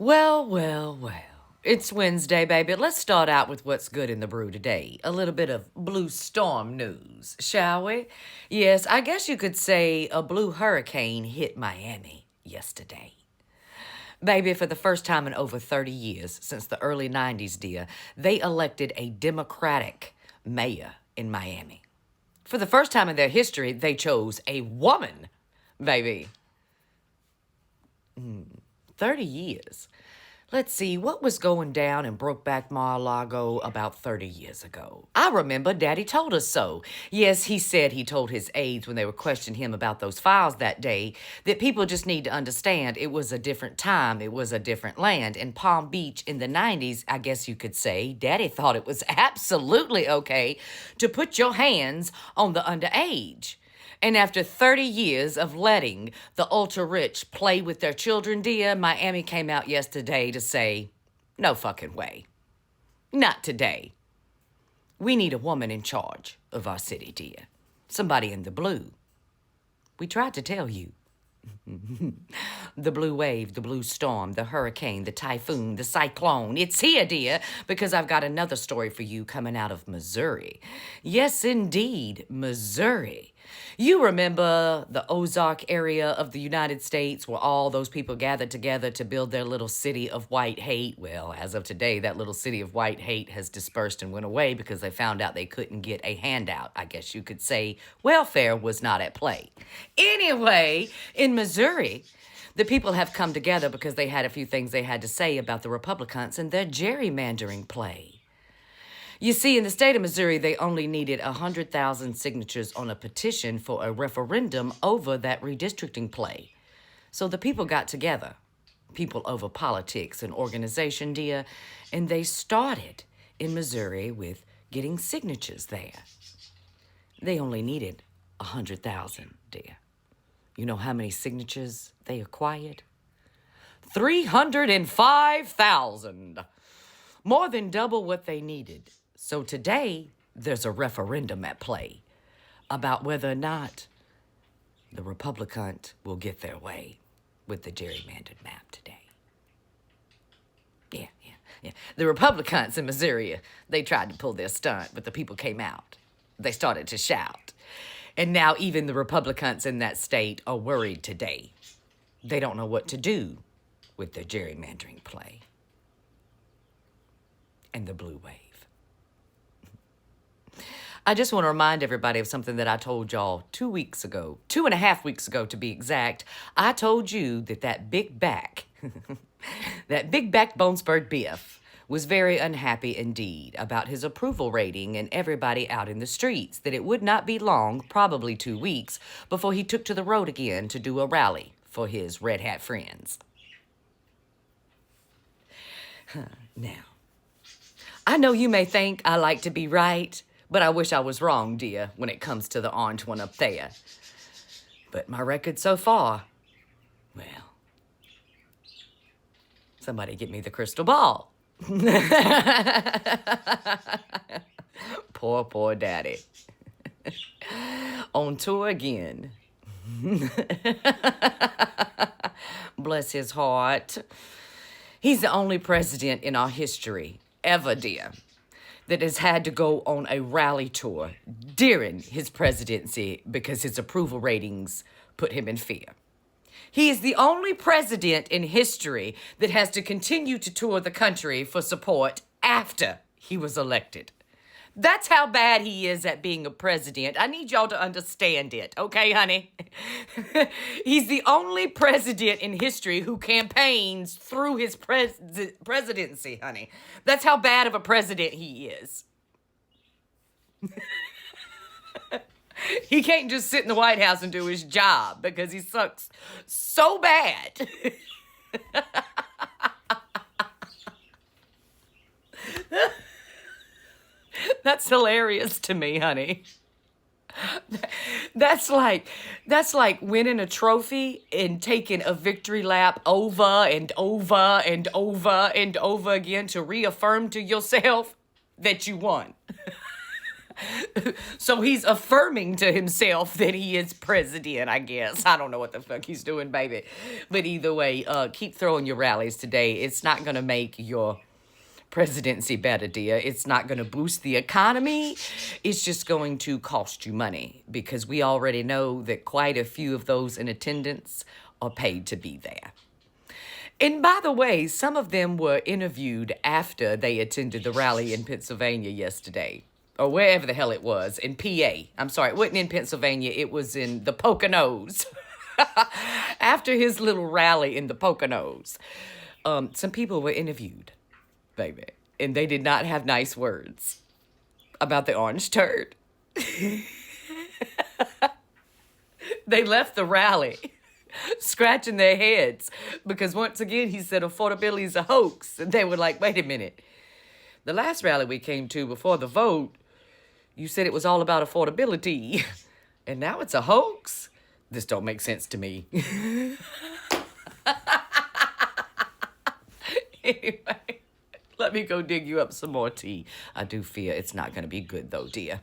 Well, well, well. It's Wednesday, baby. Let's start out with what's good in the brew today. A little bit of blue storm news, shall we? Yes, I guess you could say a blue hurricane hit Miami yesterday. Baby, for the first time in over 30 years, since the early 90s, dear, they elected a Democratic mayor in Miami. For the first time in their history, they chose a woman, baby. 30 years. Let's see, what was going down in Brokeback Mar-a-Lago about 30 years ago? I remember Daddy told us so. Yes, he said he told his aides when they were questioning him about those files that day that people just need to understand it was a different time, it was a different land. In Palm Beach in the 90s, I guess you could say, Daddy thought it was absolutely okay to put your hands on the underage. And after 30 years of letting the ultra-rich play with their children, dear, Miami came out yesterday to say, no fucking way. Not today. We need a woman in charge of our city, dear. Somebody in the blue. We tried to tell you. The blue wave, the blue storm, the hurricane, the typhoon, the cyclone. It's here, dear, because I've got another story for you coming out of Missouri. Yes, indeed, Missouri. You remember the Ozark area of the United States where all those people gathered together to build their little city of white hate? Well, as of today, that little city of white hate has dispersed and went away because they found out they couldn't get a handout. I guess you could say welfare was not at play. Anyway, in Missouri, the people have come together because they had a few things they had to say about the Republicans and their gerrymandering play. You see, in the state of Missouri, they only needed 100,000 signatures on a petition for a referendum over that redistricting play. So the people got together, people over politics and organization, dear, and they started in Missouri with getting signatures there. They only needed 100,000, dear. You know how many signatures they acquired? 305,000. More than double what they needed. So today, there's a referendum at play about whether or not the Republican will get their way with the gerrymandered map today. Yeah. The Republicans in Missouri, they tried to pull their stunt, but the people came out. They started to shout. And now even the Republicans in that state are worried today. They don't know what to do with their gerrymandering play. And the blue wave. I just want to remind everybody of something that I told y'all 2 weeks ago, 2.5 weeks ago to be exact. I told you that big back, that big backbone-spurred Biff was very unhappy indeed about his approval rating and everybody out in the streets, that it would not be long, probably 2 weeks, before he took to the road again to do a rally for his Red Hat friends. Now, I know you may think I like to be right, but I wish I was wrong, dear, when it comes to the orange one up there. But my record so far, well, somebody get me the crystal ball. Poor daddy. On tour again. Bless his heart. He's the only president in our history, ever, dear, that has had to go on a rally tour during his presidency because his approval ratings put him in fear. He is the only president in history that has to continue to tour the country for support after he was elected. That's how bad he is at being a president. I need y'all to understand it, okay, honey? He's the only president in history who campaigns through his presidency, honey. That's how bad of a president he is. He can't just sit in the White House and do his job because he sucks so bad. That's hilarious to me, honey. That's like winning a trophy and taking a victory lap over and over and over and over again to reaffirm to yourself that you won. So he's affirming to himself that he is president, I guess. I don't know what the fuck he's doing, baby. But either way, keep throwing your rallies today. It's not going to make your presidency better, dear. It's not going to boost the economy. It's just going to cost you money because we already know that quite a few of those in attendance are paid to be there. And by the way, some of them were interviewed after they attended the rally in Pennsylvania yesterday, or wherever the hell it was, in PA. I'm sorry, it wasn't in Pennsylvania, it was in the Poconos. After his little rally in the Poconos, some people were interviewed, baby, and they did not have nice words about the orange turd. They left the rally scratching their heads because once again he said affordability is a hoax, and they were like, wait a minute, the last rally we came to before the vote, you said it was all about affordability, and now it's a hoax? This don't make sense to me. Anyway, let me go dig you up some more tea. I do fear it's not going to be good though, dear.